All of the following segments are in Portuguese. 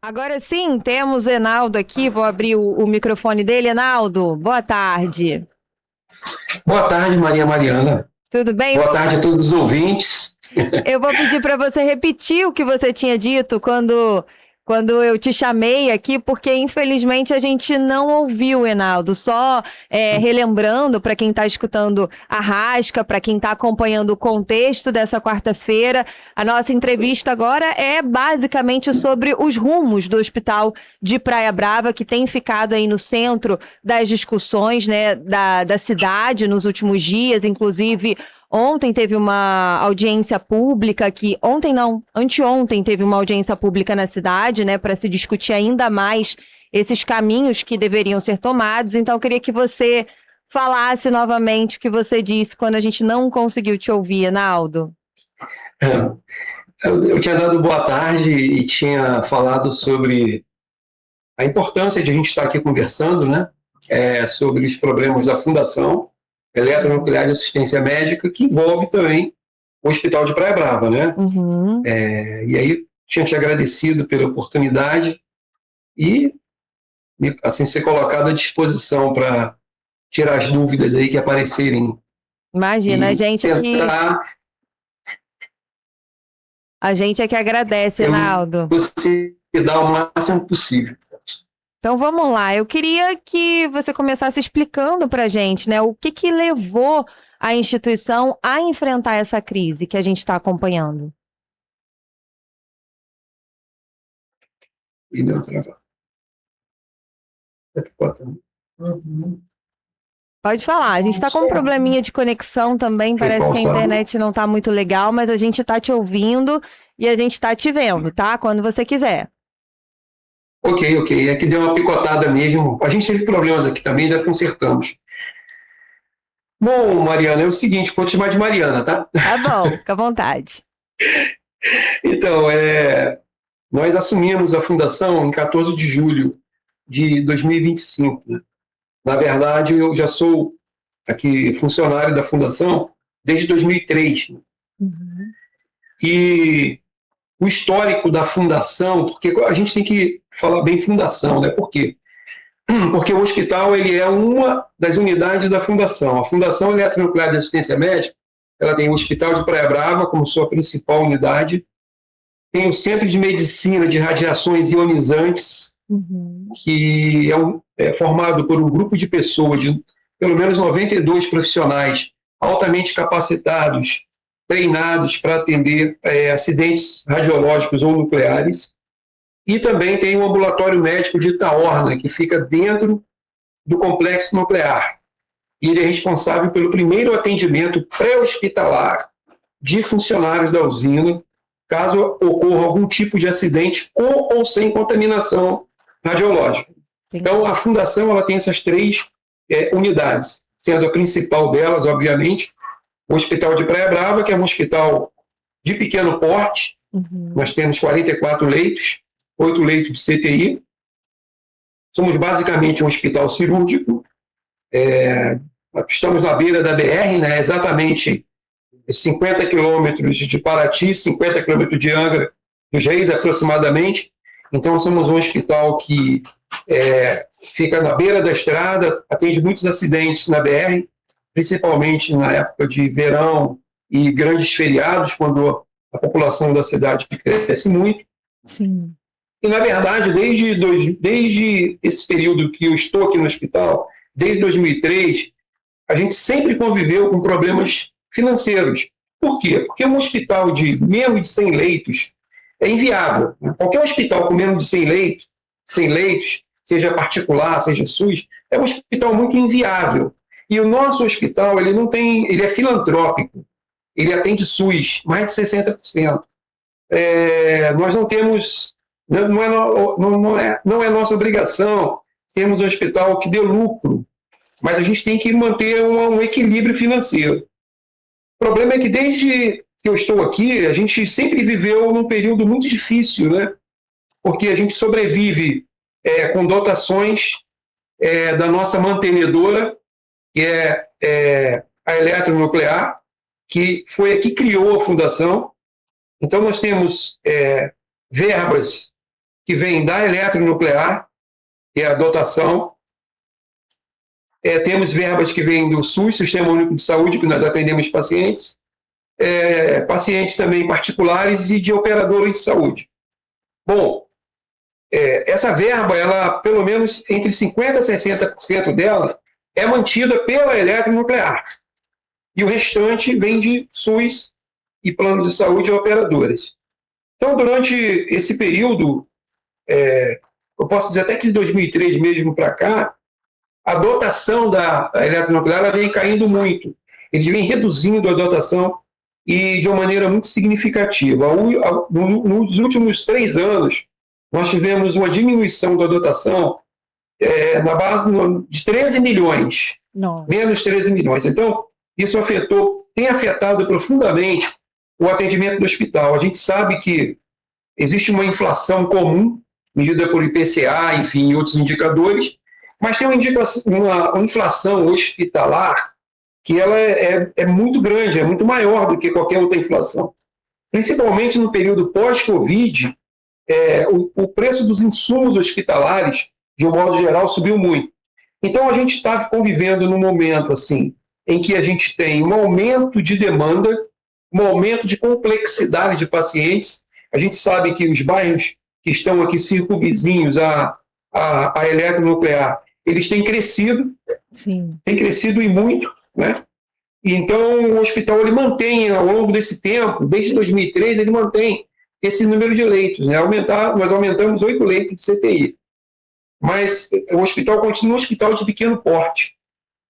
Agora sim, temos o Enaldo aqui. Vou abrir o microfone dele. Enaldo, boa tarde. Boa tarde, Maria Mariana. Tudo bem? Boa tarde a todos os ouvintes. Eu vou pedir para você repetir o que você tinha dito quando eu te chamei aqui, porque infelizmente a gente não ouviu, Enaldo. Só relembrando para quem está escutando a Rasca, para quem está acompanhando o contexto dessa quarta-feira, a nossa entrevista agora é basicamente sobre os rumos do Hospital de Praia Brava, que tem ficado aí no centro das discussões, né, da cidade nos últimos dias, inclusive. Ontem teve uma audiência pública que... Ontem não, anteontem teve uma audiência pública na cidade, né, para se discutir ainda mais esses caminhos que deveriam ser tomados. Então, eu queria que você falasse novamente o que você disse quando a gente não conseguiu te ouvir, Enaldo. Eu tinha dado boa tarde e tinha falado sobre a importância de a gente estar aqui conversando, né, sobre os problemas da Fundação Eletronuclear de Assistência Médica, que envolve também o Hospital de Praia Brava, né? Uhum. E aí tinha te agradecido pela oportunidade e assim ser colocado à disposição para tirar as dúvidas aí que aparecerem Imagina, e tentar a gente é que agradece, Enaldo. você dar o máximo possível. Então vamos lá, eu queria que você começasse explicando para a gente, né, o que levou a instituição a enfrentar essa crise que a gente está acompanhando. E deu travado. Pode falar, a gente está com um probleminha de conexão também, parece que a internet não está muito legal, mas a gente está te ouvindo e a gente está te vendo, tá? Quando você quiser. Ok. É que deu uma picotada mesmo. A gente teve problemas aqui também, já consertamos. Bom, Mariana, é o seguinte, vou te chamar de Mariana, tá? Tá bom, fica à vontade. Então, nós assumimos a fundação em 14 de julho de 2025. Né? Na verdade, eu já sou aqui funcionário da fundação desde 2003. Né? Uhum. E o histórico da fundação, porque a gente tem que falar bem fundação, né? Por quê? Porque o hospital ele é uma das unidades da fundação. A Fundação Eletronuclear de Assistência Médica, ela tem o Hospital de Praia Brava como sua principal unidade, tem o Centro de Medicina de Radiações Ionizantes, que é formado por um grupo de pessoas, de pelo menos 92 profissionais altamente capacitados, treinados para atender acidentes radiológicos ou nucleares. E também tem um ambulatório médico de Itaorna, que fica dentro do complexo nuclear. E ele é responsável pelo primeiro atendimento pré-hospitalar de funcionários da usina, caso ocorra algum tipo de acidente com ou sem contaminação radiológica. Então, a Fundação ela tem essas três unidades, sendo a principal delas, obviamente, o Hospital de Praia Brava, que é um hospital de pequeno porte. Nós temos 44 leitos, 8 leitos de CTI. Somos basicamente um hospital cirúrgico. Estamos na beira da BR, né, exatamente 50 quilômetros de Paraty, 50 quilômetros de Angra dos Reis, aproximadamente. Então, somos um hospital que fica na beira da estrada, atende muitos acidentes na BR, principalmente na época de verão e grandes feriados, quando a população da cidade cresce muito. Sim. E, na verdade, desde esse período que eu estou aqui no hospital, desde 2003, a gente sempre conviveu com problemas financeiros. Por quê? Porque um hospital de menos de 100 leitos é inviável. Qualquer hospital com menos de 100 leitos, seja particular, seja SUS, é um hospital muito inviável. E o nosso hospital ele é filantrópico, ele atende SUS, mais de 60%. Nós não temos, não é nossa obrigação termos um hospital que dê lucro, mas a gente tem que manter um equilíbrio financeiro. O problema é que desde que eu estou aqui, a gente sempre viveu num período muito difícil, né? Porque a gente sobrevive com dotações da nossa mantenedora, que é a Eletronuclear, que foi a que criou a fundação. Então, nós temos verbas que vem da eletronuclear, que é a dotação. Temos verbas que vêm do SUS, Sistema Único de Saúde, que nós atendemos pacientes, pacientes também particulares e de operadora de saúde. Bom, essa verba, ela, pelo menos entre 50% a 60% dela, é mantida pela eletronuclear. E o restante vem de SUS e planos de saúde e operadoras. Então, durante esse período, eu posso dizer até que de 2003 mesmo para cá, a dotação da eletronuclear ela vem caindo muito. Eles vêm reduzindo a dotação e de uma maneira muito significativa. Nos últimos 3 anos, nós tivemos uma diminuição da dotação na base de 13 milhões, Não. menos 13 milhões. Então, isso tem afetado profundamente o atendimento do hospital. A gente sabe que existe uma inflação comum, medida por IPCA, enfim, e outros indicadores, mas tem uma inflação hospitalar que ela é muito grande, é muito maior do que qualquer outra inflação. Principalmente no período pós-Covid, o preço dos insumos hospitalares, de um modo geral, subiu muito. Então, a gente está convivendo num momento assim, em que a gente tem um aumento de demanda, um aumento de complexidade de pacientes. A gente sabe que os bairros que estão aqui circunvizinhos à eletronuclear, eles têm crescido, Sim. Têm crescido e muito, né? E então, o hospital ele mantém, ao longo desse tempo, desde 2013, ele mantém esse número de leitos, né? Nós aumentamos 8 leitos de CTI. Mas o hospital continua um hospital de pequeno porte.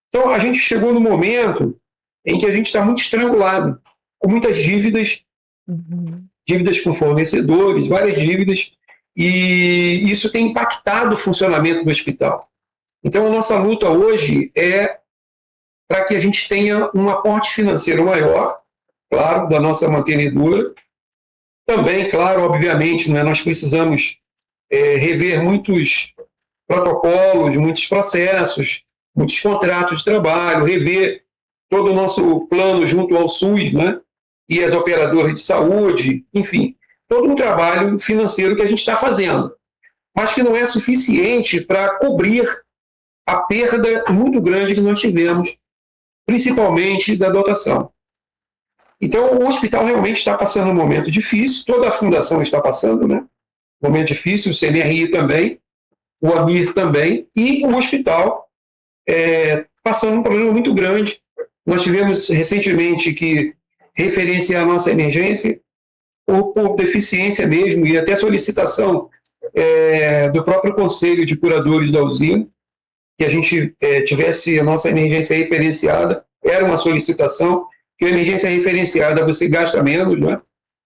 Então, a gente chegou no momento em que a gente está muito estrangulado, com muitas dívidas, dívidas com fornecedores, várias dívidas, e isso tem impactado o funcionamento do hospital. Então, a nossa luta hoje é para que a gente tenha um aporte financeiro maior, claro, da nossa mantenedora. Também, claro, obviamente, né, nós precisamos rever muitos protocolos, muitos processos, muitos contratos de trabalho, rever todo o nosso plano junto ao SUS, né, e as operadoras de saúde, enfim, todo um trabalho financeiro que a gente está fazendo, mas que não é suficiente para cobrir a perda muito grande que nós tivemos, principalmente da dotação. Então, o hospital realmente está passando um momento difícil, toda a fundação está passando, né? Um momento difícil, o CNRI também, o AMIR também, e o hospital passando um problema muito grande. Nós tivemos recentemente que referenciar a nossa emergência por deficiência mesmo, e até solicitação do próprio Conselho de Curadores da usina, que a gente tivesse a nossa emergência referenciada, era uma solicitação, que a emergência referenciada você gasta menos, né?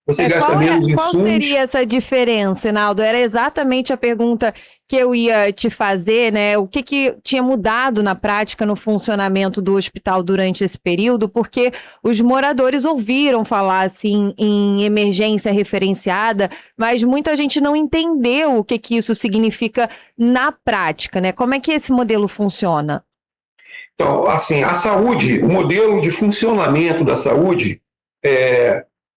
Você gasta menos insumos. Qual seria essa diferença, Naldo? Era exatamente a pergunta que eu ia te fazer, né? O que tinha mudado na prática no funcionamento do hospital durante esse período? Porque os moradores ouviram falar assim em emergência referenciada, mas muita gente não entendeu o que isso significa na prática, né? Como é que esse modelo funciona? Então, assim, a saúde, o modelo de funcionamento da saúde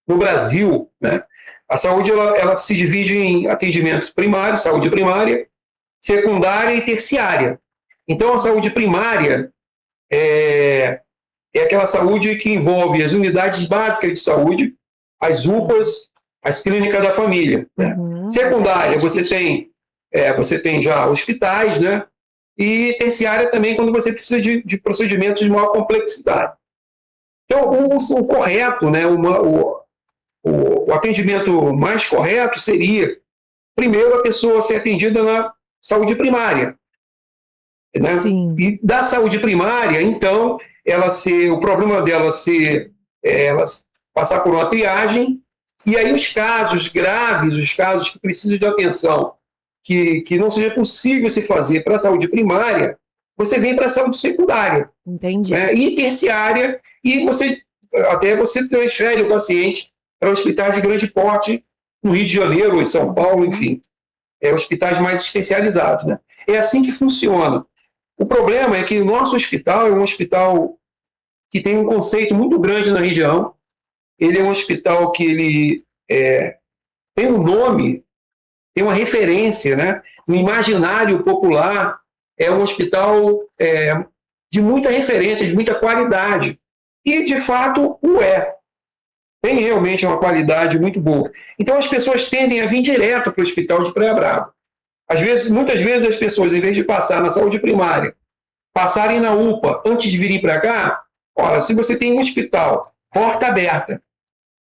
no Brasil, né, a saúde ela se divide em atendimentos primários, saúde primária, secundária e terciária. Então, a saúde primária é aquela saúde que envolve as unidades básicas de saúde, as UPAs, as clínicas da família. Né? Secundária, você tem já hospitais, né? E terciária também, quando você precisa de procedimentos de maior complexidade. Então, o correto, né, o atendimento mais correto seria, primeiro, a pessoa ser atendida na saúde primária. Né? E da saúde primária, então, o problema dela ser ela passar por uma triagem, e aí os casos graves, os casos que precisam de atenção, que não seja possível se fazer para a saúde primária, você vem para a saúde secundária. Entendi. Né? E terciária, e você transfere o paciente para hospitais de grande porte no Rio de Janeiro, em São Paulo, enfim. Hospitais mais especializados. Né? É assim que funciona. O problema é que o nosso hospital é um hospital que tem um conceito muito grande na região. Ele é um hospital que ele tem um nome tem uma referência, né? No imaginário popular, é um hospital de muita referência, de muita qualidade. E, de fato, o é. Tem realmente uma qualidade muito boa. Então, as pessoas tendem a vir direto para o hospital de Praia Brava. Muitas vezes, as pessoas, em vez de passar na saúde primária, passarem na UPA antes de virem para cá, ora, se você tem um hospital, porta aberta,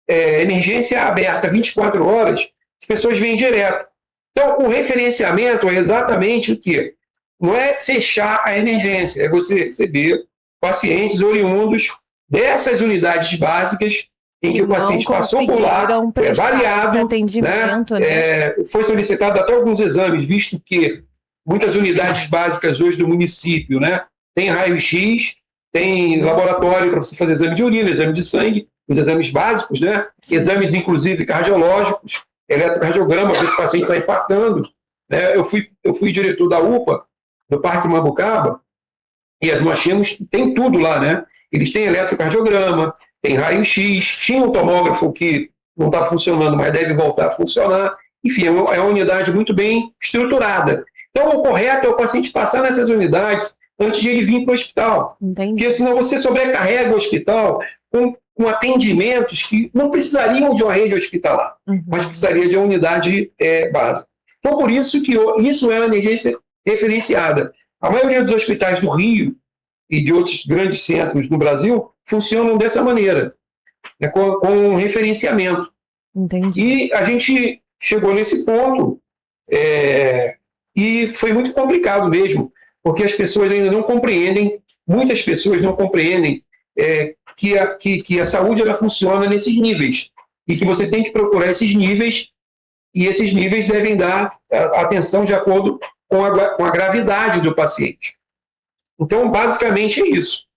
emergência aberta 24 horas, as pessoas vêm direto. Então, o referenciamento é exatamente o quê? Não é fechar a emergência, é você receber pacientes oriundos dessas unidades básicas em que o paciente passou por lá, foi avaliado, né? Foi solicitado até alguns exames, visto que muitas unidades básicas hoje do município, né, tem raio-x, tem laboratório para você fazer exame de urina, exame de sangue, os exames básicos, né? Exames, inclusive, cardiológicos, eletrocardiograma, ver se o paciente está infartando. Né? Eu fui diretor da UPA, do Parque Mambucaba, e nós tem tudo lá, né? Eles têm eletrocardiograma, tem raio-x, tinha um tomógrafo que não está funcionando, mas deve voltar a funcionar. Enfim, é uma unidade muito bem estruturada. Então, o correto é o paciente passar nessas unidades antes de ele vir para o hospital. Entendi. Porque senão você sobrecarrega o hospital com atendimentos que não precisariam de uma rede hospitalar, mas precisaria de uma unidade básica. Então, por isso que isso é uma emergência referenciada. A maioria dos hospitais do Rio e de outros grandes centros no Brasil funcionam dessa maneira, né, com referenciamento. Entendi. E a gente chegou nesse ponto e foi muito complicado mesmo, porque as pessoas ainda não compreendem, muitas pessoas não compreendem que a saúde ela funciona nesses níveis e que você tem que procurar esses níveis e esses níveis devem dar atenção de acordo com a gravidade do paciente. Então, basicamente é isso.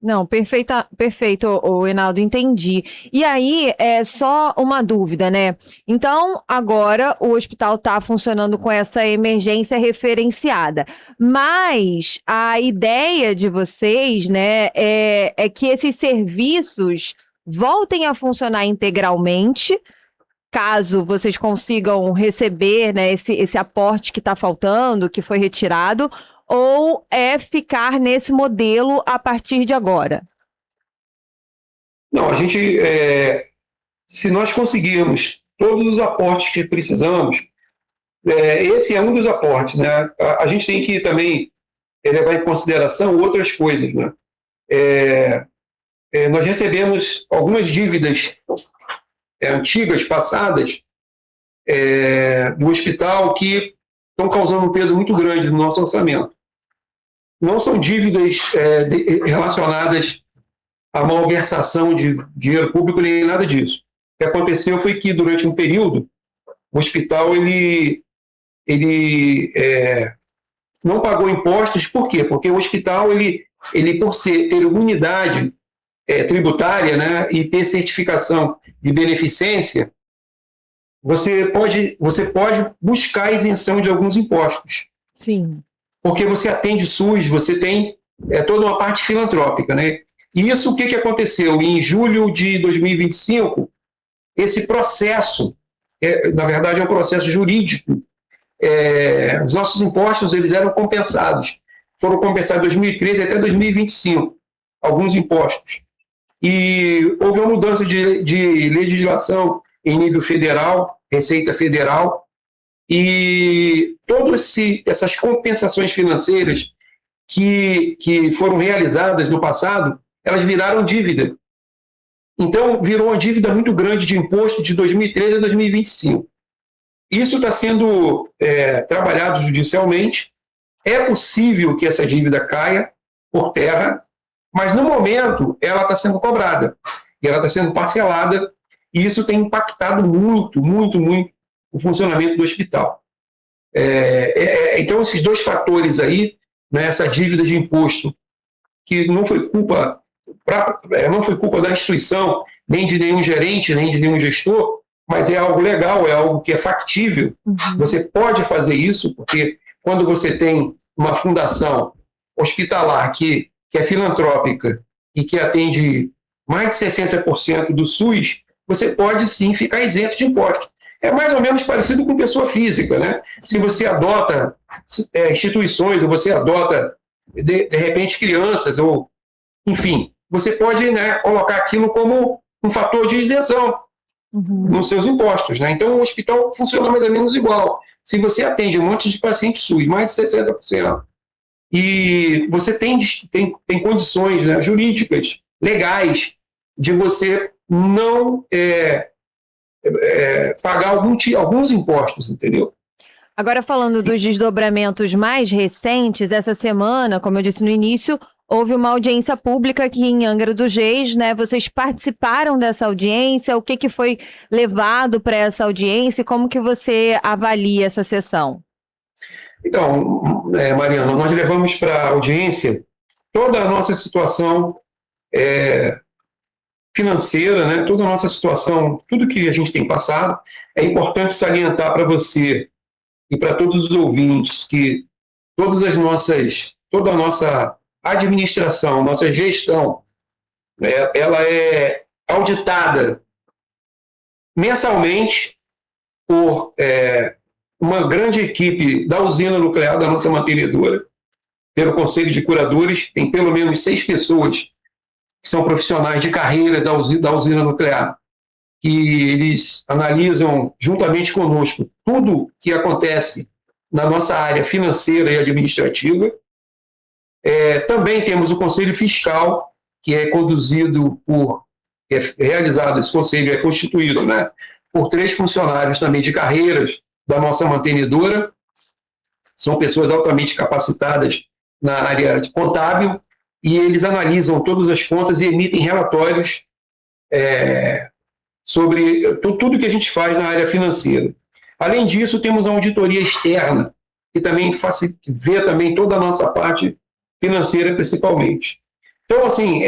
Não, perfeito, Enaldo, entendi. E aí, é só uma dúvida, né? Então, agora o hospital está funcionando com essa emergência referenciada, mas a ideia de vocês, né, é que esses serviços voltem a funcionar integralmente, caso vocês consigam receber, né, esse aporte que está faltando, que foi retirado, ou é ficar nesse modelo a partir de agora? Não, a gente, se nós conseguirmos todos os aportes que precisamos, esse é um dos aportes, né? A gente tem que também levar em consideração outras coisas, né? Nós recebemos algumas dívidas antigas, passadas, no hospital que estão causando um peso muito grande no nosso orçamento. Não são dívidas relacionadas à malversação de dinheiro público nem nada disso. O que aconteceu foi que, durante um período, o hospital ele não pagou impostos. Por quê? Porque o hospital, ele por ter unidade tributária, né, e ter certificação de beneficência, você pode buscar isenção de alguns impostos. Sim. Porque você atende SUS, você tem toda uma parte filantrópica, né? E isso, o que aconteceu? Em julho de 2025, esse processo, na verdade é um processo jurídico, os nossos impostos eles eram compensados. Foram compensados de 2013 até 2025, alguns impostos. E houve uma mudança de legislação em nível federal, Receita Federal, e todas essas compensações financeiras que foram realizadas no passado, elas viraram dívida. Então, virou uma dívida muito grande de imposto de 2013 a 2025. Isso está sendo trabalhado judicialmente. É possível que essa dívida caia por terra, mas, no momento, ela está sendo cobrada. E ela está sendo parcelada, e isso tem impactado muito, muito, muito o funcionamento do hospital. Então, esses dois fatores aí, né, essa dívida de imposto, que não foi culpa da instituição, nem de nenhum gerente, nem de nenhum gestor, mas é algo legal, é algo que é factível. Você pode fazer isso, porque quando você tem uma fundação hospitalar que é filantrópica e que atende mais de 60% do SUS, você pode sim ficar isento de impostos. É mais ou menos parecido com pessoa física, né? Se você adota instituições, ou você adota, de repente, crianças, ou, enfim, você pode, né, colocar aquilo como um fator de isenção nos seus impostos, né? Então, o hospital funciona mais ou menos igual. Se você atende um monte de pacientes SUS, mais de 60%, e você tem condições, né, jurídicas, legais, de você não pagar alguns impostos, entendeu? Agora, falando dos desdobramentos mais recentes, essa semana, como eu disse no início, houve uma audiência pública aqui em Angra dos Reis, né? Vocês participaram dessa audiência? O que foi levado para essa audiência e como que você avalia essa sessão? Então, Mariana, nós levamos para a audiência toda a nossa situação financeira, né? Toda a nossa situação, tudo que a gente tem passado. É importante salientar para você e para todos os ouvintes que toda a nossa administração, nossa gestão, ela é auditada mensalmente por uma grande equipe da usina nuclear, da nossa mantenedora, pelo Conselho de Curadores. Tem pelo menos 6 pessoas que são profissionais de carreira da usina nuclear, que eles analisam juntamente conosco tudo que acontece na nossa área financeira e administrativa. Também temos o Conselho Fiscal, que é realizado, esse conselho é constituído, né, por 3 funcionários também de carreiras da nossa mantenedora. São pessoas altamente capacitadas na área contábil, e eles analisam todas as contas e emitem relatórios sobre tudo que a gente faz na área financeira. Além disso, temos a auditoria externa, que também vê também toda a nossa parte financeira, principalmente. Então, assim,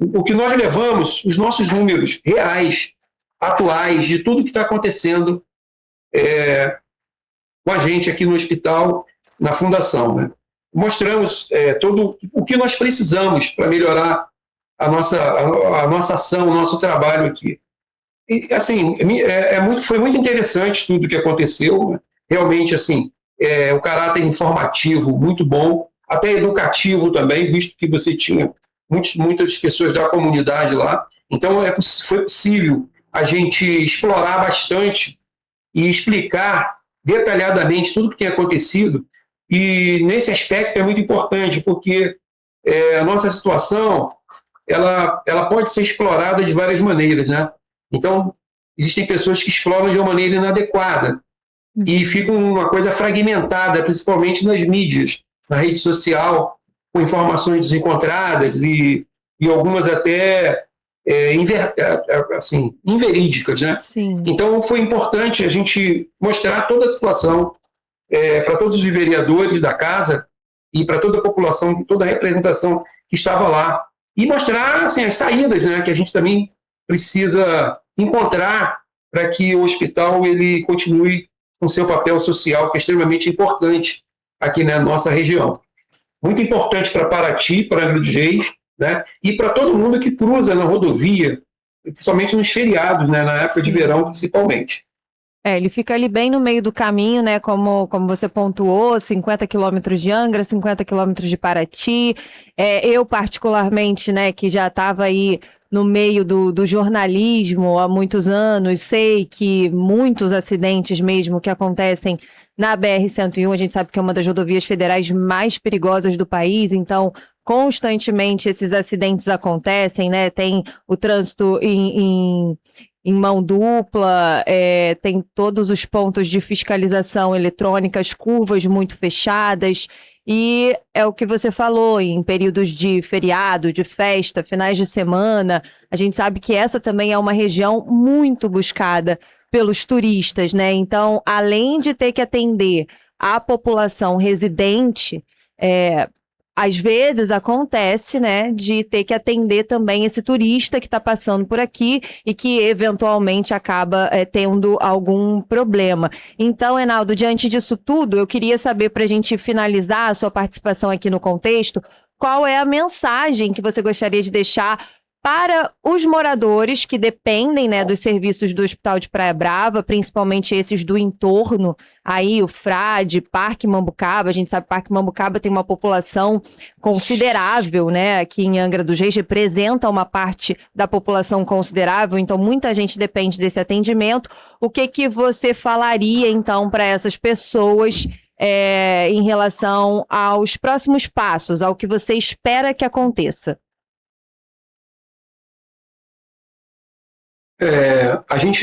o que nós levamos, os nossos números reais, atuais, de tudo que está acontecendo com a gente aqui no hospital, na fundação, né? Mostramos todo o que nós precisamos para melhorar a nossa ação, o nosso trabalho aqui. E, assim, foi muito interessante tudo que aconteceu, né? Realmente, assim, o caráter informativo muito bom, até educativo também, visto que você tinha muitas pessoas da comunidade lá. Então, foi possível a gente explorar bastante e explicar detalhadamente tudo o que tem acontecido. E nesse aspecto é muito importante, porque a nossa situação ela pode ser explorada de várias maneiras, né? Então, existem pessoas que exploram de uma maneira inadequada e fica uma coisa fragmentada, principalmente nas mídias, na rede social, com informações desencontradas e algumas até inverídicas, né? Sim. Então, foi importante a gente mostrar toda a situação para todos os vereadores da casa e para toda a população, toda a representação que estava lá. E mostrar, assim, as saídas, né, que a gente também precisa encontrar para que o hospital ele continue com seu papel social, que é extremamente importante aqui na nossa região. Muito importante para Paraty, para Angra dos Reis, né, e para todo mundo que cruza na rodovia, principalmente nos feriados, né, na época de verão, principalmente. Ele fica ali bem no meio do caminho, né? Como você pontuou, 50 quilômetros de Angra, 50 quilômetros de Paraty. Eu, particularmente, né, que já estava aí no meio do jornalismo há muitos anos, sei que muitos acidentes mesmo que acontecem na BR-101, a gente sabe que é uma das rodovias federais mais perigosas do país, então constantemente esses acidentes acontecem, né? Tem o trânsito em mão dupla, tem todos os pontos de fiscalização eletrônica, as curvas muito fechadas, e é o que você falou, em períodos de feriado, de festa, finais de semana, a gente sabe que essa também é uma região muito buscada pelos turistas, né? Então, além de ter que atender a população residente, às vezes acontece, né, de ter que atender também esse turista que está passando por aqui e que eventualmente acaba tendo algum problema. Então, Enaldo, diante disso tudo, eu queria saber, para a gente finalizar a sua participação aqui no Contexto, qual é a mensagem que você gostaria de deixar Para os moradores que dependem, né, dos serviços do Hospital de Praia Brava, principalmente esses do entorno, aí o Frade, Parque Mambucaba, a gente sabe que Parque Mambucaba tem uma população considerável, né, aqui em Angra dos Reis, representa uma parte da população considerável, então muita gente depende desse atendimento. O que você falaria, então, para essas pessoas em relação aos próximos passos, ao que você espera que aconteça?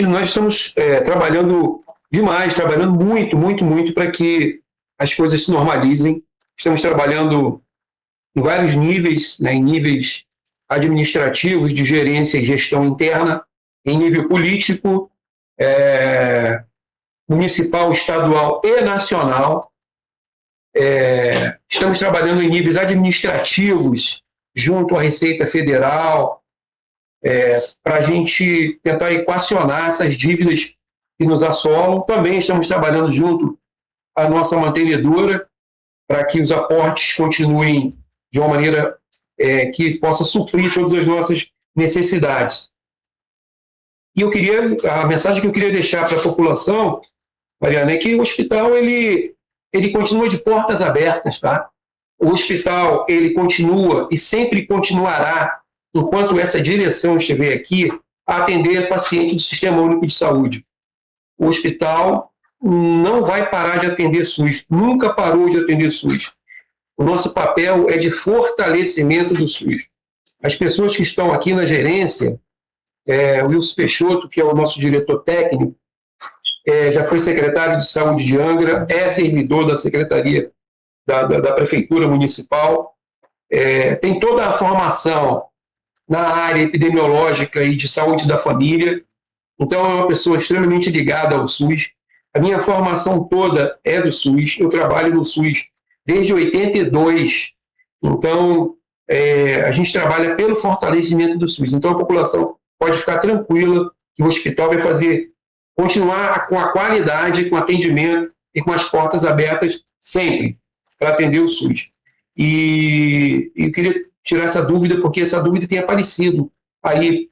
Nós estamos trabalhando demais, trabalhando muito, muito, muito para que as coisas se normalizem. Estamos trabalhando em vários níveis, né, em níveis administrativos, de gerência e gestão interna, em nível político, municipal, estadual e nacional. Estamos trabalhando em níveis administrativos, junto à Receita Federal, para a gente tentar equacionar essas dívidas que nos assolam. Também estamos trabalhando junto à nossa mantenedora para que os aportes continuem de uma maneira que possa suprir todas as nossas necessidades. E a mensagem que eu queria deixar para a população, Mariana, é que o hospital ele continua de portas abertas, tá? O hospital ele continua e sempre continuará, enquanto essa direção estiver aqui, a atender pacientes do Sistema Único de Saúde. O hospital não vai parar de atender SUS, nunca parou de atender SUS. O nosso papel é de fortalecimento do SUS. As pessoas que estão aqui na gerência, o Wilson Peixoto, que é o nosso diretor técnico, já foi secretário de Saúde de Angra, é servidor da Secretaria da Prefeitura Municipal, tem toda a formação na área epidemiológica e de saúde da família, então é uma pessoa extremamente ligada ao SUS. A minha formação toda é do SUS, eu trabalho no SUS desde 82, então a gente trabalha pelo fortalecimento do SUS. Então a população pode ficar tranquila que o hospital vai continuar com a qualidade, com o atendimento e com as portas abertas sempre para atender o SUS. E eu queria tirar essa dúvida, porque essa dúvida tem aparecido aí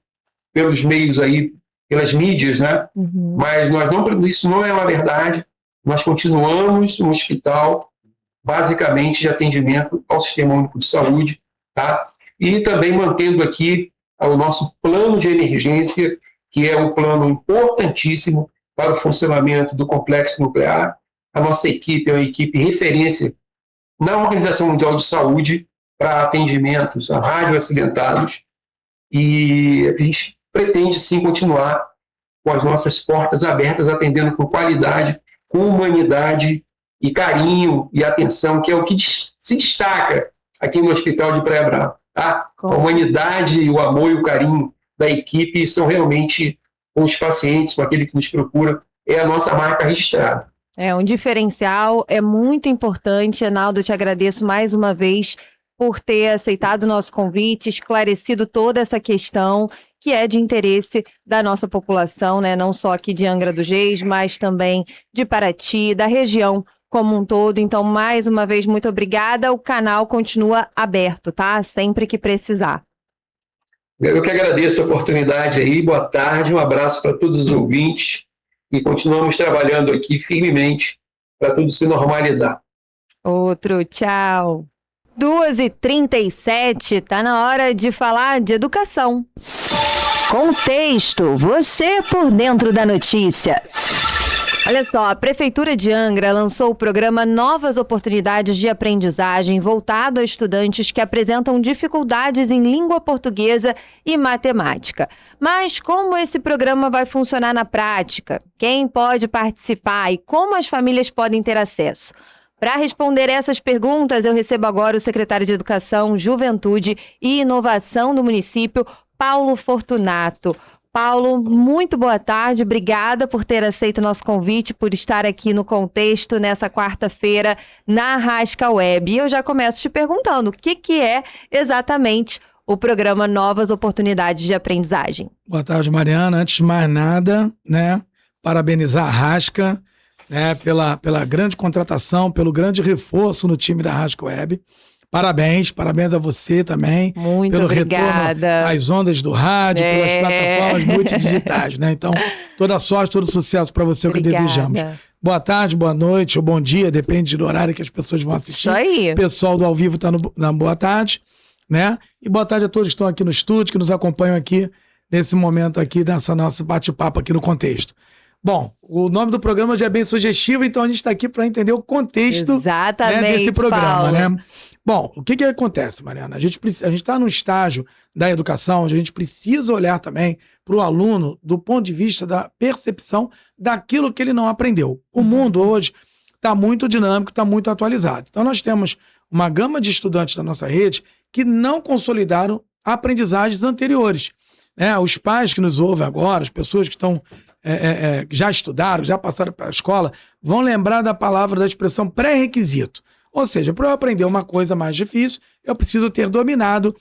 pelos meios, aí, pelas mídias, né? Uhum. Mas isso não é uma verdade. Nós continuamos um hospital basicamente de atendimento ao Sistema Único de Saúde, tá? E também mantendo aqui o nosso plano de emergência, que é um plano importantíssimo para o funcionamento do complexo nuclear. A nossa equipe é uma equipe referência na Organização Mundial de Saúde para atendimentos a radioacidentados, e a gente pretende sim continuar com as nossas portas abertas, atendendo com qualidade, com humanidade e carinho e atenção, que é o que se destaca aqui no Hospital de Praia Brava. Tá? A humanidade, o amor e o carinho da equipe são realmente com os pacientes, com aquele que nos procura, é a nossa marca registrada. É um diferencial, é muito importante. Enaldo, eu te agradeço mais uma vez por ter aceitado o nosso convite, esclarecido toda essa questão que é de interesse da nossa população, né? Não só aqui de Angra dos Reis, mas também de Paraty, da região como um todo. Então, mais uma vez, muito obrigada. O canal continua aberto, tá? Sempre que precisar. Eu que agradeço a oportunidade aí. Boa tarde, um abraço para todos os ouvintes e continuamos trabalhando aqui firmemente para tudo se normalizar. Outro, tchau. 2h37, tá na hora de falar de educação. Contexto, você por dentro da notícia. Olha só, a Prefeitura de Angra lançou o programa Novas Oportunidades de Aprendizagem, voltado a estudantes que apresentam dificuldades em língua portuguesa e matemática. Mas como esse programa vai funcionar na prática? Quem pode participar e como as famílias podem ter acesso? Para responder essas perguntas, eu recebo agora o secretário de Educação, Juventude e Inovação do município, Paulo Fortunato. Paulo, muito boa tarde, obrigada por ter aceito o nosso convite, por estar aqui no Contexto nessa quarta-feira na Rasca Web. E eu já começo te perguntando, o que é exatamente o programa Novas Oportunidades de Aprendizagem? Boa tarde, Mariana. Antes de mais nada, parabenizar a Rasca, pela grande contratação, pelo grande reforço no time da Rasca Web. Parabéns a você também. Muito pelo obrigada. retorno às ondas do rádio, pelas plataformas multidigitais, né? Então, toda sorte, todo sucesso para você, Obrigada. o que desejamos. Boa tarde, boa noite ou bom dia, depende do horário que as pessoas vão assistir. Isso aí. O pessoal do ao vivo está na boa tarde, né? E boa tarde a todos que estão aqui no estúdio, que nos acompanham aqui nesse momento aqui, nessa nosso bate-papo aqui no Contexto. Bom, o nome do programa já é bem sugestivo, então a gente está aqui para entender o contexto, né, desse programa, Paulo. Né? Bom, o que acontece, Mariana? A gente está num estágio da educação onde a gente precisa olhar também para o aluno do ponto de vista da percepção daquilo que ele não aprendeu. O mundo hoje está muito dinâmico, está muito atualizado. Então nós temos uma gama de estudantes da nossa rede que não consolidaram aprendizagens anteriores. Né? Os pais que nos ouvem agora, as pessoas que estão já estudaram, já passaram para a escola, vão lembrar da palavra, da expressão pré-requisito. Ou seja, para eu aprender uma coisa mais difícil, eu preciso ter dominado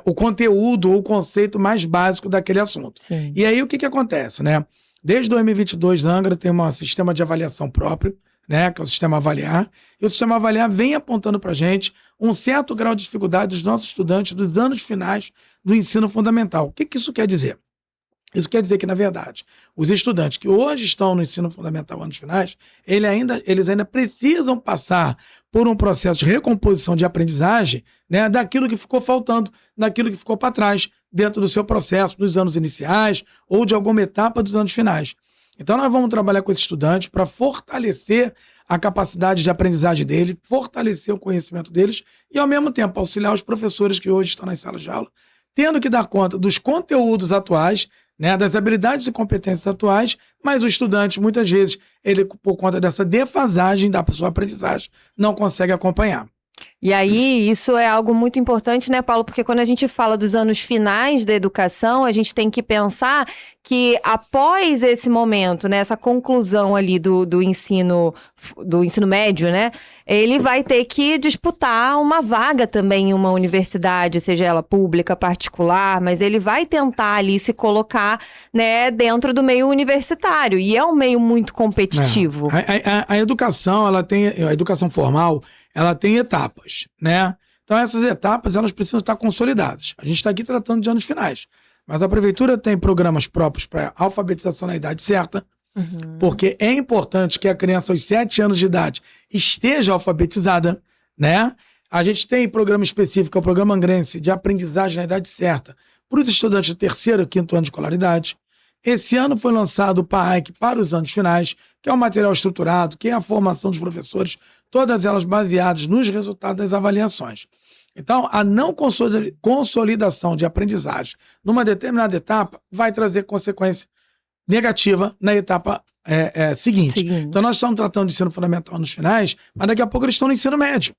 o conteúdo ou o conceito mais básico daquele assunto. Sim. E aí o que acontece, né? Desde 2022, Angra tem um sistema de avaliação próprio, né, que é o sistema Avaliar, e o sistema Avaliar vem apontando para a gente um certo grau de dificuldade dos nossos estudantes dos anos finais do ensino fundamental. O que isso quer dizer? Isso quer dizer que, na verdade, os estudantes que hoje estão no ensino fundamental anos finais, eles ainda precisam passar por um processo de recomposição de aprendizagem, né, daquilo que ficou faltando, daquilo que ficou para trás dentro do seu processo, dos anos iniciais ou de alguma etapa dos anos finais. Então, nós vamos trabalhar com esses estudantes para fortalecer a capacidade de aprendizagem dele, fortalecer o conhecimento deles e, ao mesmo tempo, auxiliar os professores que hoje estão nas salas de aula, tendo que dar conta dos conteúdos atuais, né, das habilidades e competências atuais, mas o estudante, muitas vezes, ele, por conta dessa defasagem da sua aprendizagem, não consegue acompanhar. E aí, isso é algo muito importante, né, Paulo? Porque quando a gente fala dos anos finais da educação, a gente tem que pensar que após esse momento, né, essa conclusão ali do ensino médio, né, ele vai ter que disputar uma vaga também em uma universidade, seja ela pública, particular, mas ele vai tentar ali se colocar, né, dentro do meio universitário, e é um meio muito competitivo. A educação, a educação formal, ela tem etapas, né? Então essas etapas, elas precisam estar consolidadas. A gente está aqui tratando de anos finais, mas a prefeitura tem programas próprios para alfabetização na idade certa, porque é importante que a criança aos 7 anos de idade esteja alfabetizada, né? A gente tem programa específico, é o programa angrense de aprendizagem na idade certa para os estudantes do 3º e 5º ano de escolaridade. Esse ano foi lançado o PAEC para os anos finais, que é um material estruturado, que é a formação dos professores, todas elas baseadas nos resultados das avaliações. Então, a não consolidação de aprendizagem numa determinada etapa vai trazer consequência negativa na etapa seguinte. Então, nós estamos tratando de ensino fundamental nos finais, mas daqui a pouco eles estão no ensino médio,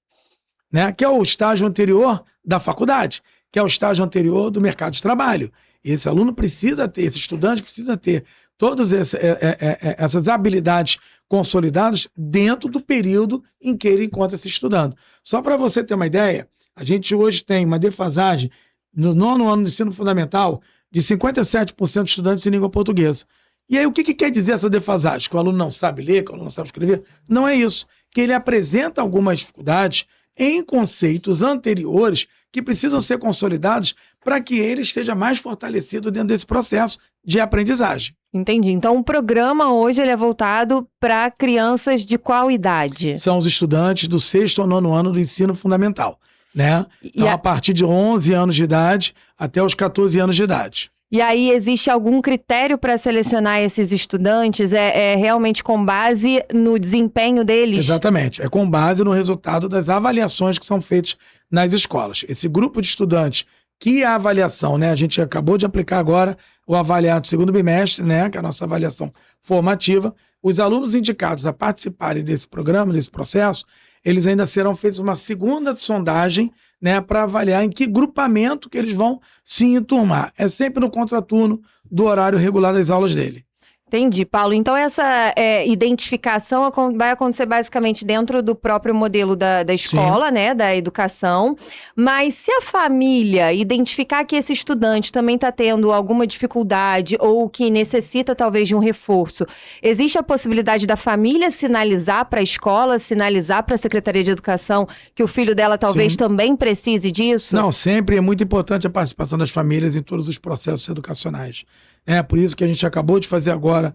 né? Que é o estágio anterior da faculdade, que é o estágio anterior do mercado de trabalho. E esse aluno precisa ter, esse estudante precisa ter todas essas habilidades consolidadas dentro do período em que ele encontra-se estudando. Só para você ter uma ideia, a gente hoje tem uma defasagem no 9º ano do ensino fundamental de 57% de estudantes em língua portuguesa. E aí o que quer dizer essa defasagem? Que o aluno não sabe ler, que o aluno não sabe escrever? Não é isso. Que ele apresenta algumas dificuldades em conceitos anteriores que precisam ser consolidados para que ele esteja mais fortalecido dentro desse processo de aprendizagem. Entendi. Então, o programa hoje ele é voltado para crianças de qual idade? São os estudantes do 6º ao 9º ano do ensino fundamental, né? Então, a partir de 11 anos de idade até os 14 anos de idade. E aí, existe algum critério para selecionar esses estudantes? É realmente com base no desempenho deles? Exatamente. É com base no resultado das avaliações que são feitas nas escolas. Esse grupo de estudantes que a avaliação, né? A gente acabou de aplicar agora o avaliado do 2º bimestre, né? Que é a nossa avaliação formativa. Os alunos indicados a participarem desse programa, desse processo, eles ainda serão feitos uma segunda sondagem, né, para avaliar em que grupamento que eles vão se enturmar. É sempre no contraturno do horário regular das aulas dele. Entendi, Paulo. Então, essa identificação vai acontecer basicamente dentro do próprio modelo da escola, né, da educação. Mas se a família identificar que esse estudante também está tendo alguma dificuldade ou que necessita talvez de um reforço, existe a possibilidade da família sinalizar para a escola, sinalizar para a Secretaria de Educação que o filho dela talvez também precise disso? Não, sempre é muito importante a participação das famílias em todos os processos educacionais. É por isso que a gente acabou de fazer agora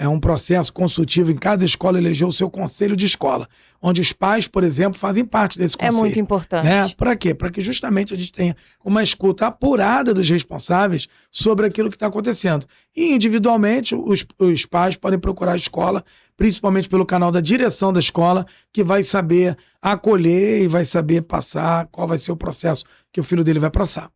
um processo consultivo em cada escola, eleger o seu conselho de escola, onde os pais, por exemplo, fazem parte desse conselho. É muito importante. Né? Para quê? Para que justamente a gente tenha uma escuta apurada dos responsáveis sobre aquilo que está acontecendo. E individualmente, os pais podem procurar a escola, principalmente pelo canal da direção da escola, que vai saber acolher e vai saber passar qual vai ser o processo que o filho dele vai passar.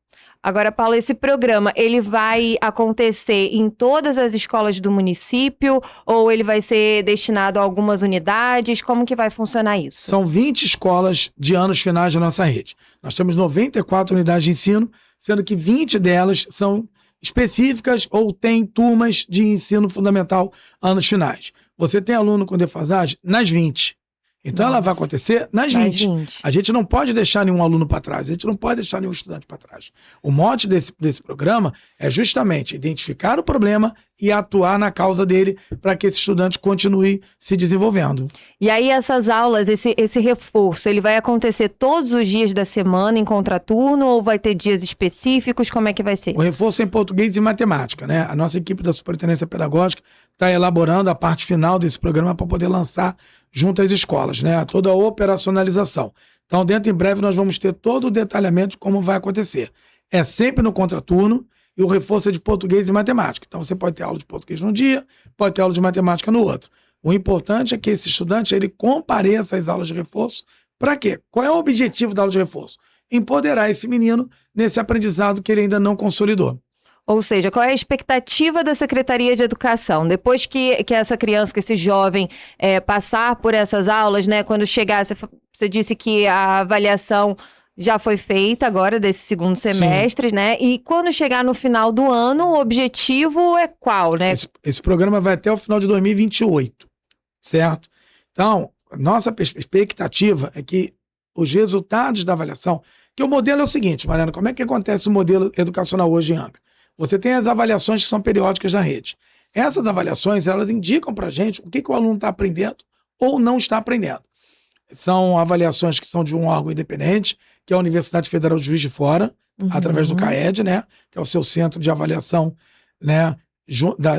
Agora, Paulo, esse programa, ele vai acontecer em todas as escolas do município ou ele vai ser destinado a algumas unidades? Como que vai funcionar isso? São 20 escolas de anos finais da nossa rede. Nós temos 94 unidades de ensino, sendo que 20 delas são específicas ou têm turmas de ensino fundamental anos finais. Você tem aluno com defasagem nas 20. Então ela vai acontecer nas 20. A gente não pode deixar nenhum aluno para trás, a gente não pode deixar nenhum estudante para trás. O mote desse programa é justamente identificar o problema e atuar na causa dele para que esse estudante continue se desenvolvendo. E aí essas aulas, esse reforço, ele vai acontecer todos os dias da semana em contraturno ou vai ter dias específicos? Como é que vai ser? O reforço é em português e matemática, né? A nossa equipe da Superintendência Pedagógica está elaborando a parte final desse programa para poder lançar junto às escolas, né? Toda a operacionalização. Então, dentro em breve, nós vamos ter todo o detalhamento de como vai acontecer. É sempre no contraturno e o reforço é de português e matemática. Então, você pode ter aula de português num dia, pode ter aula de matemática no outro. O importante é que esse estudante ele compareça às aulas de reforço. Para quê? Qual é o objetivo da aula de reforço? Empoderar esse menino nesse aprendizado que ele ainda não consolidou. Ou seja, qual é a expectativa da Secretaria de Educação? Depois que essa criança, que esse jovem passar por essas aulas, né? Quando chegar, você disse que a avaliação já foi feita agora desse segundo semestre, né? E quando chegar no final do ano, o objetivo é qual, né? Esse programa vai até o final de 2028, certo? Então, nossa expectativa é que os resultados da avaliação... Que o modelo é o seguinte, Mariana, como é que acontece o modelo educacional hoje em Angra? Você tem as avaliações que são periódicas da rede. Essas avaliações, elas indicam para a gente o que o aluno está aprendendo ou não está aprendendo. São avaliações que são de um órgão independente, que é a Universidade Federal de Juiz de Fora, através do CAED, né? Que é o seu centro de avaliação, né?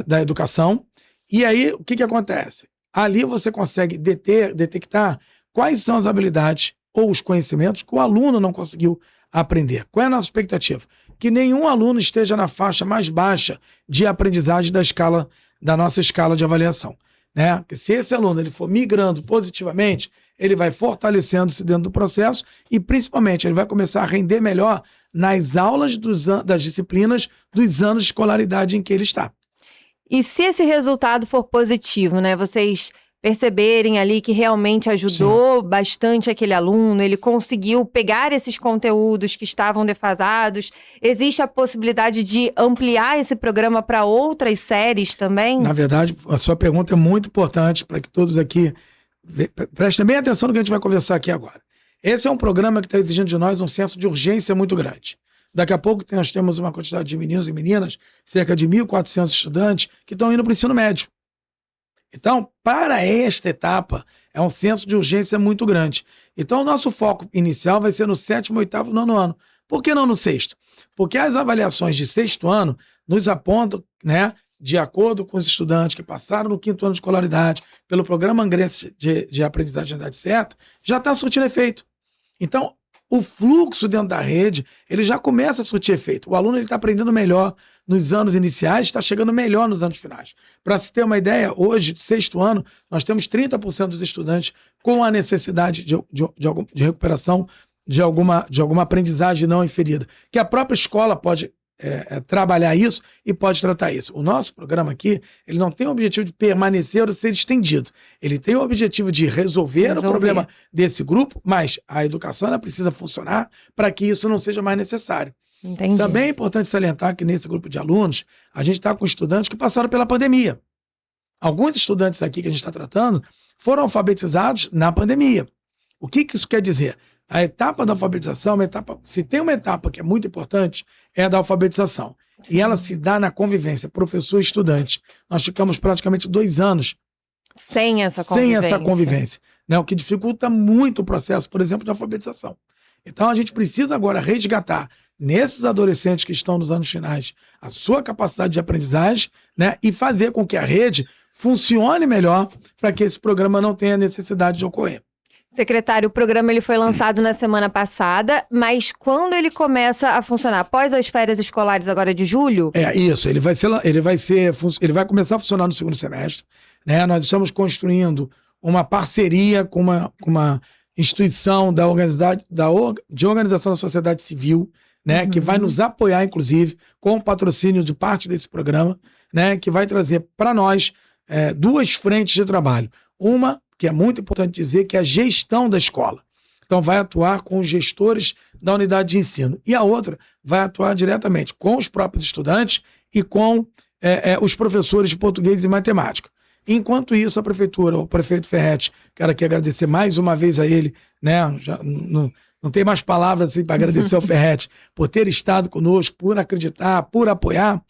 da educação. E aí, o que acontece? Ali você consegue detectar quais são as habilidades ou os conhecimentos que o aluno não conseguiu aprender. Qual é a nossa expectativa? Que nenhum aluno esteja na faixa mais baixa de aprendizagem da nossa escala de avaliação. Né? Que se esse aluno ele for migrando positivamente, ele vai fortalecendo-se dentro do processo e, principalmente, ele vai começar a render melhor nas aulas das disciplinas dos anos de escolaridade em que ele está. E se esse resultado for positivo, né? Vocês perceberem ali que realmente ajudou bastante aquele aluno, ele conseguiu pegar esses conteúdos que estavam defasados, existe a possibilidade de ampliar esse programa para outras séries também? Na verdade, a sua pergunta é muito importante para que todos aqui prestem bem atenção no que a gente vai conversar aqui agora. Esse é um programa que está exigindo de nós um senso de urgência muito grande. Daqui a pouco nós temos uma quantidade de meninos e meninas, cerca de 1.400 estudantes, que estão indo para o ensino médio. Então, para esta etapa, é um senso de urgência muito grande. Então, o nosso foco inicial vai ser no 7º, 8º e 9º ano. Por que não no 6º? Porque as avaliações de 6º ano nos apontam, né, de acordo com os estudantes que passaram no 5º ano de escolaridade, pelo Programa Angrense de Aprendizagem de Idade Certa, já está surtindo efeito. Então, o fluxo dentro da rede, ele já começa a surtir efeito. O aluno está aprendendo melhor nos anos iniciais, está chegando melhor nos anos finais. Para se ter uma ideia, hoje, 6º ano, nós temos 30% dos estudantes com a necessidade de recuperação de alguma aprendizagem não inferida, que a própria escola pode trabalhar isso e pode tratar isso. O nosso programa aqui, ele não tem o objetivo de permanecer ou ser estendido. Ele tem o objetivo de resolver o problema desse grupo, mas a educação ela precisa funcionar para que isso não seja mais necessário. Entendi. Também é importante salientar que nesse grupo de alunos, a gente está com estudantes que passaram pela pandemia. Alguns estudantes aqui que a gente está tratando foram alfabetizados na pandemia. O que isso quer dizer? A etapa da alfabetização, se tem uma etapa que é muito importante, é a da alfabetização. Sim. E ela se dá na convivência professor e estudante. Nós ficamos praticamente 2 anos sem essa convivência, né? O que dificulta muito o processo, por exemplo, de alfabetização. Então a gente precisa agora resgatar nesses adolescentes que estão nos anos finais a sua capacidade de aprendizagem, né? E fazer com que a rede funcione melhor para que esse programa não tenha necessidade de ocorrer. Secretário, o programa ele foi lançado na semana passada, mas quando ele começa a funcionar? Após as férias escolares agora de julho? É isso, ele vai começar a funcionar no segundo semestre, né? Nós estamos construindo uma parceria com uma instituição de organização da sociedade civil, né? Que vai nos apoiar, inclusive, com o patrocínio de parte desse programa, né? Que vai trazer para nós 2 frentes de trabalho. Uma, que é muito importante dizer, que é a gestão da escola. Então, vai atuar com os gestores da unidade de ensino. E a outra vai atuar diretamente com os próprios estudantes e com os professores de português e matemática. Enquanto isso, a prefeitura, o prefeito Ferretti, quero aqui agradecer mais uma vez a ele, né? Já não tem mais palavras assim, para agradecer ao Ferretti por ter estado conosco, por acreditar, por apoiar,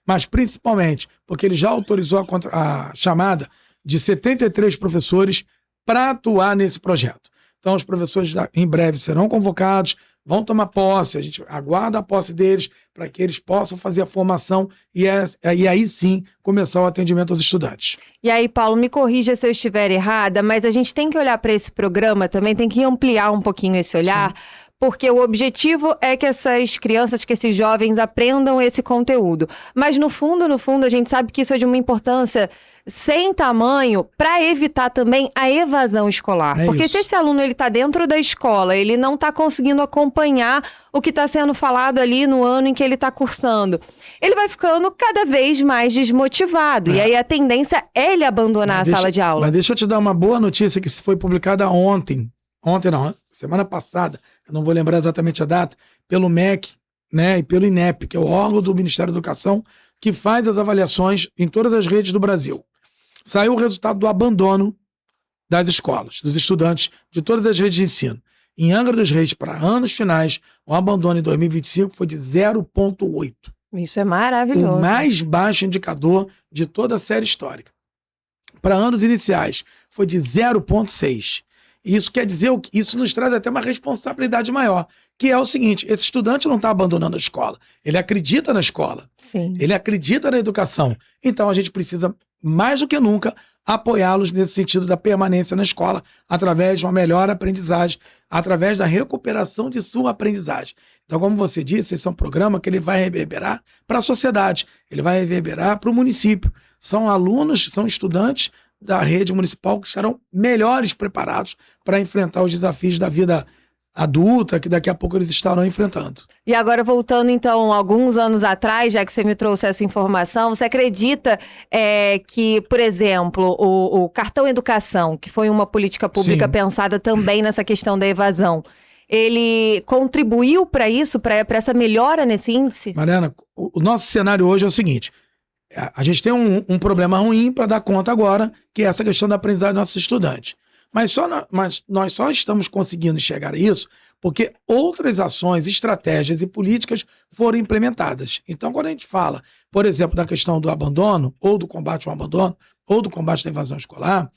mas principalmente porque ele já autorizou a chamada de 73 professores para atuar nesse projeto. Então, os professores em breve serão convocados, vão tomar posse, a gente aguarda a posse deles para que eles possam fazer a formação e aí sim começar o atendimento aos estudantes. E aí, Paulo, me corrija se eu estiver errada, mas a gente tem que olhar para esse programa também, tem que ampliar um pouquinho esse olhar, sim. Porque o objetivo é que essas crianças, que esses jovens aprendam esse conteúdo. Mas no fundo, a gente sabe que isso é de uma importância sem tamanho para evitar também a evasão escolar. Porque se esse aluno está dentro da escola, ele não está conseguindo acompanhar o que está sendo falado ali no ano em que ele está cursando, ele vai ficando cada vez mais desmotivado. E aí a tendência é ele abandonar a sala de aula. Mas deixa eu te dar uma boa notícia que foi publicada semana passada, eu não vou lembrar exatamente a data, pelo MEC, né, e pelo INEP, que é o órgão do Ministério da Educação, que faz as avaliações em todas as redes do Brasil. Saiu o resultado do abandono das escolas, dos estudantes de todas as redes de ensino. Em Angra dos Reis, para anos finais, o abandono em 2025 foi de 0,8. Isso é maravilhoso. O mais baixo indicador de toda a série histórica. Para anos iniciais, foi de 0,6. Isso quer dizer, isso nos traz até uma responsabilidade maior, que é o seguinte: esse estudante não está abandonando a escola, ele acredita na escola, sim. Ele acredita na educação. Então a gente precisa, mais do que nunca, apoiá-los nesse sentido da permanência na escola, através de uma melhor aprendizagem, através da recuperação de sua aprendizagem. Então, como você disse, esse é um programa que ele vai reverberar para a sociedade, ele vai reverberar para o município. São alunos, são estudantes da rede municipal que estarão melhores preparados para enfrentar os desafios da vida adulta, que daqui a pouco eles estarão enfrentando. E agora, voltando então alguns anos atrás, já que você me trouxe essa informação, você acredita que, por exemplo, o cartão educação, que foi uma política pública, sim, pensada também nessa questão da evasão, ele contribuiu para isso, para essa melhora nesse índice? Mariana, o nosso cenário hoje é o seguinte: a gente tem um problema ruim para dar conta agora, que é essa questão da aprendizagem dos nossos estudantes. Mas nós só estamos conseguindo chegar a isso porque outras ações, estratégias e políticas foram implementadas. Então, quando a gente fala, por exemplo, da questão do abandono, ou do combate ao abandono, ou do combate à evasão escolar,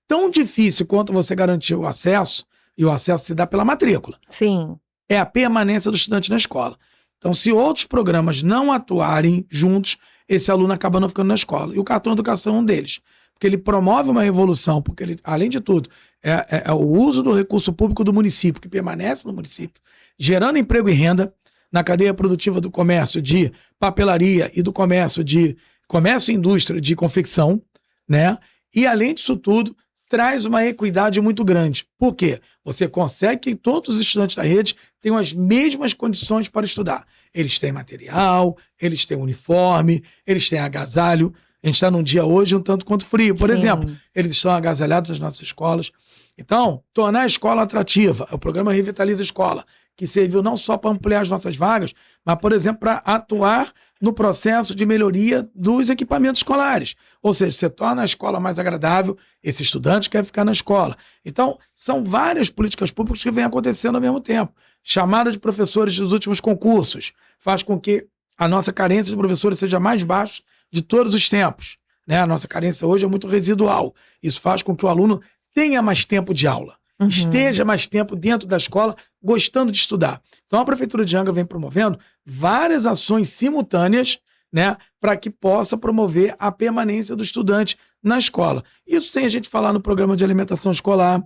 tão difícil quanto você garantir o acesso, e o acesso se dá pela matrícula. Sim. É a permanência do estudante na escola. Então, se outros programas não atuarem juntos, esse aluno acaba não ficando na escola. E o cartão educação é um deles. Porque ele promove uma revolução, porque ele, além de tudo, é o uso do recurso público do município, que permanece no município, gerando emprego e renda na cadeia produtiva do comércio de papelaria e do comércio e indústria de confecção, né? E, além disso tudo, traz uma equidade muito grande. Por quê? Você consegue que todos os estudantes da rede tenham as mesmas condições para estudar. Eles têm material, eles têm uniforme, eles têm agasalho. A gente está num dia hoje um tanto quanto frio. Por exemplo, eles estão agasalhados nas nossas escolas. Então, tornar a escola atrativa. O programa Revitaliza a Escola, que serviu não só para ampliar as nossas vagas, mas, por exemplo, para atuar no processo de melhoria dos equipamentos escolares. Ou seja, você torna a escola mais agradável, esse estudante quer ficar na escola. Então, são várias políticas públicas que vêm acontecendo ao mesmo tempo. Chamada de professores dos últimos concursos faz com que a nossa carência de professores seja mais baixa de todos os tempos, né? A nossa carência hoje é muito residual. Isso faz com que o aluno tenha mais tempo de aula, esteja mais tempo dentro da escola, gostando de estudar. Então, a Prefeitura de Angra vem promovendo várias ações simultâneas, né, para que possa promover a permanência do estudante na escola. Isso sem a gente falar no programa de alimentação escolar,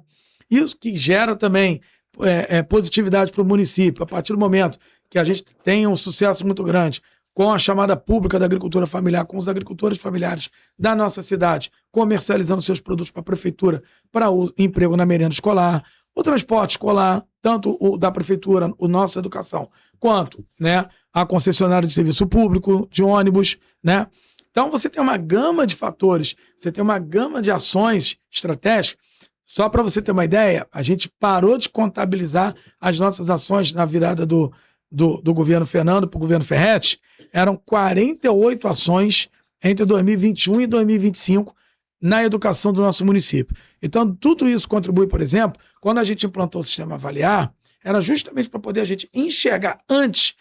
isso que gera também positividade para o município. A partir do momento que a gente tem um sucesso muito grande com a chamada pública da agricultura familiar, com os agricultores familiares da nossa cidade, comercializando seus produtos para a prefeitura, para o emprego na merenda escolar, o transporte escolar, tanto o da prefeitura, o nossa educação, quanto, né, a concessionária de serviço público, de ônibus, né? Então você tem uma gama de fatores, você tem uma gama de ações estratégicas. Só para você ter uma ideia, a gente parou de contabilizar as nossas ações na virada do governo Fernando para o governo Ferretti. Eram 48 ações entre 2021 e 2025 na educação do nosso município. Então, tudo isso contribui, por exemplo, quando a gente implantou o sistema Avaliar, era justamente para poder a gente enxergar antes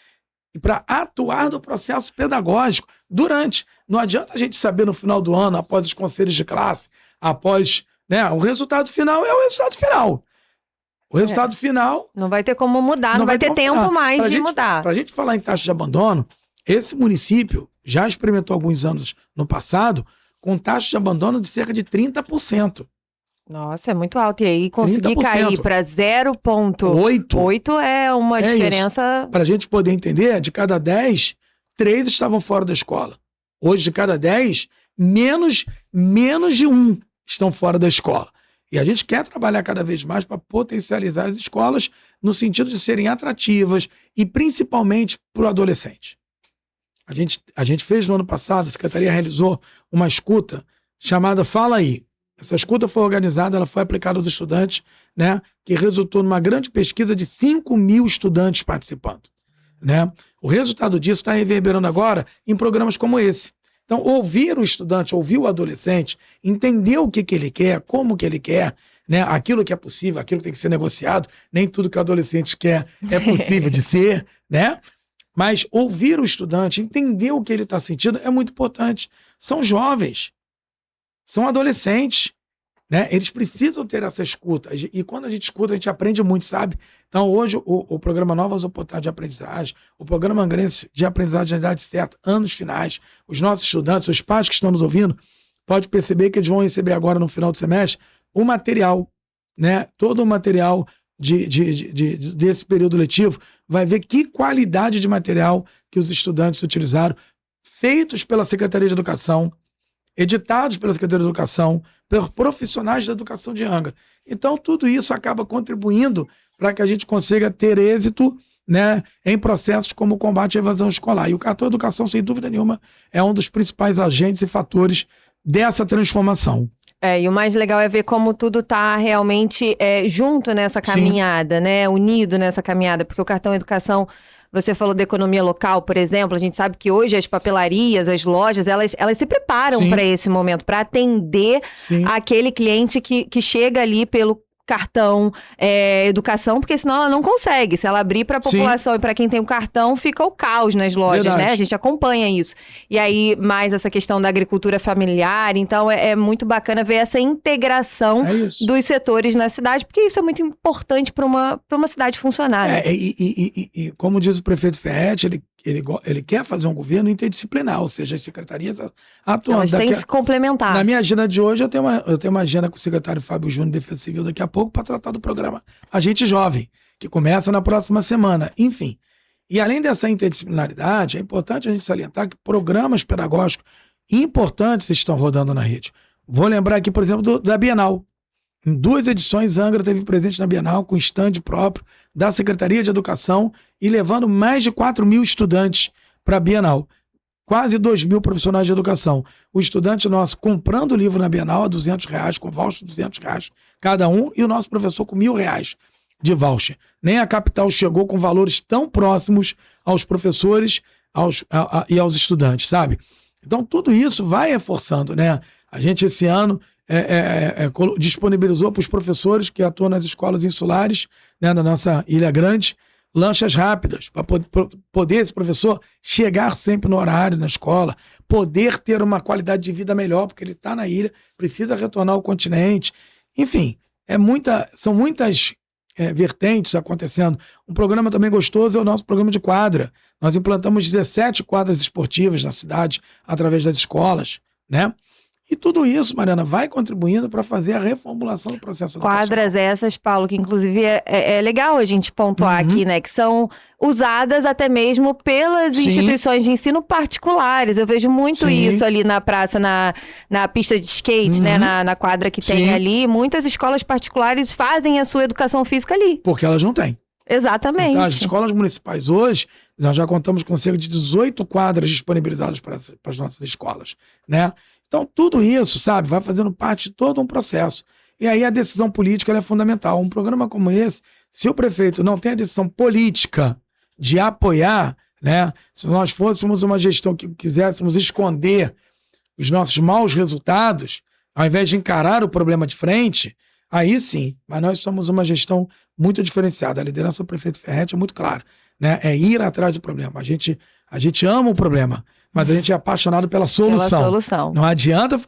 e para atuar no processo pedagógico durante. Não adianta a gente saber no final do ano, após os conselhos de classe, após, né, o resultado final é o resultado final. O resultado final... Não vai ter como mudar, não vai ter tempo mais de mudar. Para a gente falar em taxa de abandono, esse município já experimentou alguns anos no passado com taxa de abandono de cerca de 30%. Nossa, é muito alto. E aí conseguir 30%. cair para 0,8 é uma diferença... Para a gente poder entender, de cada 10, 3 estavam fora da escola. Hoje, de cada 10, menos de 1 estão fora da escola. E a gente quer trabalhar cada vez mais para potencializar as escolas no sentido de serem atrativas e principalmente para o adolescente. A gente fez no ano passado, a Secretaria realizou uma escuta chamada Fala Aí. Essa escuta foi organizada, ela foi aplicada aos estudantes, né, que resultou numa grande pesquisa de 5.000 estudantes participando, né? O resultado disso está reverberando agora em programas como esse. Então, ouvir o estudante, ouvir o adolescente, entender o que ele quer, como que ele quer, né? Aquilo que é possível, aquilo que tem que ser negociado, nem tudo que o adolescente quer é possível de ser, né? Mas ouvir o estudante, entender o que ele está sentindo é muito importante. São jovens, são adolescentes, né? Eles precisam ter essa escuta. E quando a gente escuta, a gente aprende muito, sabe? Então, hoje, o programa Novas Oportunidades de Aprendizagem, o programa Angrense de Aprendizagem de Idade Certa, anos finais, os nossos estudantes, os pais que estão nos ouvindo, pode perceber que eles vão receber agora, no final do semestre, o material, né? Todo o material desse período letivo, vai ver que qualidade de material que os estudantes utilizaram, feitos pela Secretaria de Educação, editados pela Secretaria de Educação, pelos profissionais da educação de Angra. Então, tudo isso acaba contribuindo para que a gente consiga ter êxito, né, em processos como o combate à evasão escolar. E o cartão Educação, sem dúvida nenhuma, é um dos principais agentes e fatores dessa transformação. E o mais legal é ver como tudo está realmente junto nessa caminhada, né? Unido nessa caminhada, porque o cartão Educação, você falou da economia local, por exemplo, a gente sabe que hoje as papelarias, as lojas, elas se preparam para esse momento, para atender aquele cliente que chega ali pelo cartão Educação, porque senão ela não consegue. Se ela abrir para a população e para quem tem o cartão, fica o caos nas lojas, né? A gente acompanha isso. E aí, mais essa questão da agricultura familiar, então é muito bacana ver essa integração dos setores na cidade, porque isso é muito importante para uma cidade funcionar. Né? E como diz o prefeito Ferretti, ele quer fazer um governo interdisciplinar, ou seja, as secretarias atuando. Elas têm que se complementar. Na minha agenda de hoje, eu tenho uma agenda com o secretário Fábio Júnior de Defesa Civil daqui a pouco para tratar do programa Agente Jovem, que começa na próxima semana. Enfim, e além dessa interdisciplinaridade, é importante a gente salientar que programas pedagógicos importantes estão rodando na rede. Vou lembrar aqui, por exemplo, da Bienal. Em 2 edições, Angra teve presente na Bienal com stand próprio da Secretaria de Educação e levando mais de 4.000 estudantes para a Bienal. Quase 2.000 profissionais de educação. O estudante nosso comprando o livro na Bienal a R$200, com voucher de R$200 cada um, e o nosso professor com R$1.000. de voucher. Nem a capital chegou com valores tão próximos aos professores e aos estudantes, sabe? Então, tudo isso vai reforçando, né? A gente, esse ano, disponibilizou para os professores que atuam nas escolas insulares, né, na nossa Ilha Grande, lanchas rápidas, para poder esse professor chegar sempre no horário na escola, poder ter uma qualidade de vida melhor, porque ele está na ilha, precisa retornar ao continente. Enfim, são muitas vertentes acontecendo. Um programa também gostoso é o nosso programa de quadra. Nós implantamos 17 quadras esportivas na cidade, através das escolas, né? E tudo isso, Mariana, vai contribuindo para fazer a reformulação do processo educacional. Quadras essas, Paulo, que inclusive é legal a gente pontuar aqui, né? Que são usadas até mesmo pelas instituições de ensino particulares. Eu vejo muito isso ali na praça, na pista de skate, né? Na quadra que tem ali. Muitas escolas particulares fazem a sua educação física ali. Porque elas não têm. Exatamente. Então, as escolas municipais hoje, nós já contamos com cerca de 18 quadras disponibilizadas para as nossas escolas, né? Então, tudo isso, sabe, vai fazendo parte de todo um processo. E aí a decisão política ela é fundamental. Um programa como esse, se o prefeito não tem a decisão política de apoiar, né? Se nós fôssemos uma gestão que quiséssemos esconder os nossos maus resultados, ao invés de encarar o problema de frente, aí sim. Mas nós somos uma gestão muito diferenciada. A liderança do prefeito Ferretti é muito clara, né? É ir atrás do problema. A gente ama o problema, mas a gente é apaixonado pela solução. Não adianta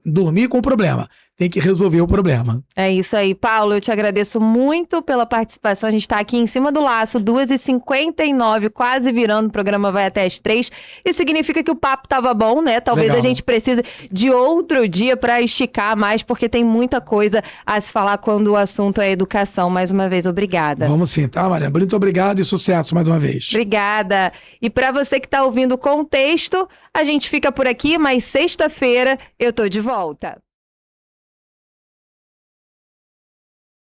dormir com o problema. Tem que resolver o problema. É isso aí. Paulo, eu te agradeço muito pela participação. A gente está aqui em cima do laço, 2h59, quase virando. O programa vai até as 3. Isso significa que o papo tava bom, né? Talvez a gente precise de outro dia para esticar mais, porque tem muita coisa a se falar quando o assunto é educação. Mais uma vez, obrigada. Vamos sim, tá, Mariana? Muito obrigado e sucesso mais uma vez. Obrigada. E para você que está ouvindo o Contexto, a gente fica por aqui, mas sexta-feira eu tô de volta.